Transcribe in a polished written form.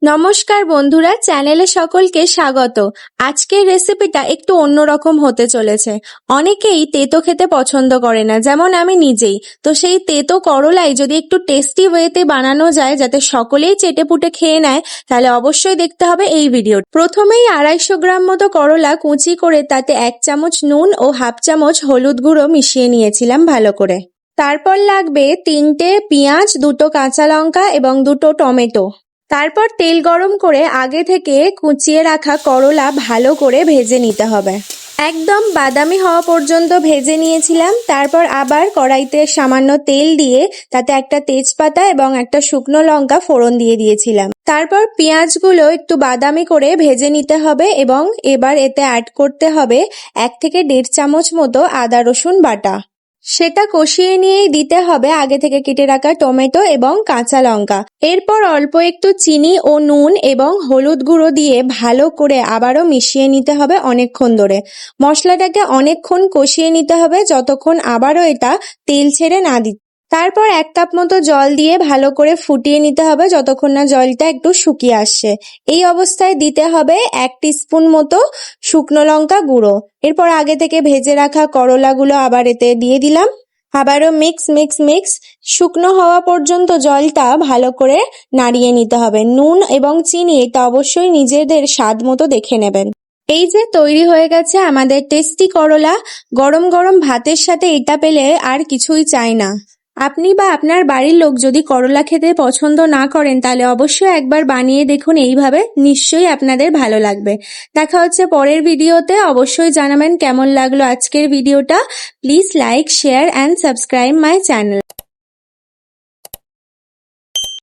নমস্কার বন্ধুরা, চ্যানেলে সকলকে স্বাগত। আজকের রেসিপিটা একটু অন্যরকম হতে চলেছে। অনেকেই তেতো খেতে পছন্দ করে না, যেমন আমি নিজেই। তো সেই তেতো করলাই যদি একটু টেস্টি ওয়েতে বানানো যায় যাতে সকলেই চেটেপুটে খেয়ে নেয়, তাহলে অবশ্যই দেখতে হবে এই ভিডিও। প্রথমেই 250 গ্রাম মতো করলা কুচি করে তাতে 1 চামচ নুন ও হাফ চামচ হলুদ গুঁড়ো মিশিয়ে নিয়েছিলাম ভালো করে। তারপর লাগবে 3টে পেঁয়াজ, 2টো কাঁচা লঙ্কা এবং 2টো টমেটো। তারপর তেল গরম করে আগে থেকে কুচিয়ে রাখা করলা ভালো করে ভেজে নিতে হবে। একদম বাদামি হওয়া পর্যন্ত ভেজে নিয়েছিলাম। তারপর আবার কড়াইতে সামান্য তেল দিয়ে তাতে একটা তেজপাতা এবং একটা শুকনো লঙ্কা ফোড়ন দিয়ে দিয়েছিলাম। তারপর পেঁয়াজগুলো একটু বাদামি করে ভেজে নিতে হবে এবং এবার এতে অ্যাড করতে হবে 1 থেকে 1.5 চামচ মতো আদা রসুন বাটা। সেটা কষিয়ে নিয়েই দিতে হবে আগে থেকে কেটে রাখা টমেটো এবং কাঁচা লঙ্কা। এরপর অল্প একটু চিনি ও নুন এবং হলুদ গুঁড়ো দিয়ে ভালো করে আবারও মিশিয়ে নিতে হবে অনেকক্ষণ ধরে। মশলাটাকে অনেকক্ষণ কষিয়ে নিতে হবে যতক্ষণ আবারও এটা তেল ছেড়ে না দিচ্ছে। তারপর 1 কাপ মতো জল দিয়ে ভালো করে ফুটিয়ে নিতে হবে যতক্ষণ না জলটা একটু শুকিয়ে আসছে। এই অবস্থায় দিতে হবে 1 টিস্পুন মতো শুকনো লঙ্কা গুঁড়ো। এরপর আগে থেকে ভেজে রাখা করলাগুলো আবার এতে দিয়ে দিলাম। আবারও মিক্স শুকনো হওয়া পর্যন্ত জলটা ভালো করে নাড়িয়ে নিতে হবে। নুন এবং চিনি এটা অবশ্যই নিজেদের স্বাদ মতো দেখে নেবেন। এই যে তৈরি হয়ে গেছে আমাদের টেস্টি করলা। গরম গরম ভাতের সাথে এটা পেলে আর কিছুই চাই না। আপনি বা আপনার বাড়ির লোক যদি করলা খেতে পছন্দ না করেন তাহলে অবশ্যই একবার বানিয়ে দেখুন এইভাবে, নিশ্চয়ই আপনাদের ভালো লাগবে। দেখা হচ্ছে পরের ভিডিওতে। অবশ্যই জানাবেন কেমন লাগলো আজকের ভিডিওটা। Please like, share and subscribe my channel.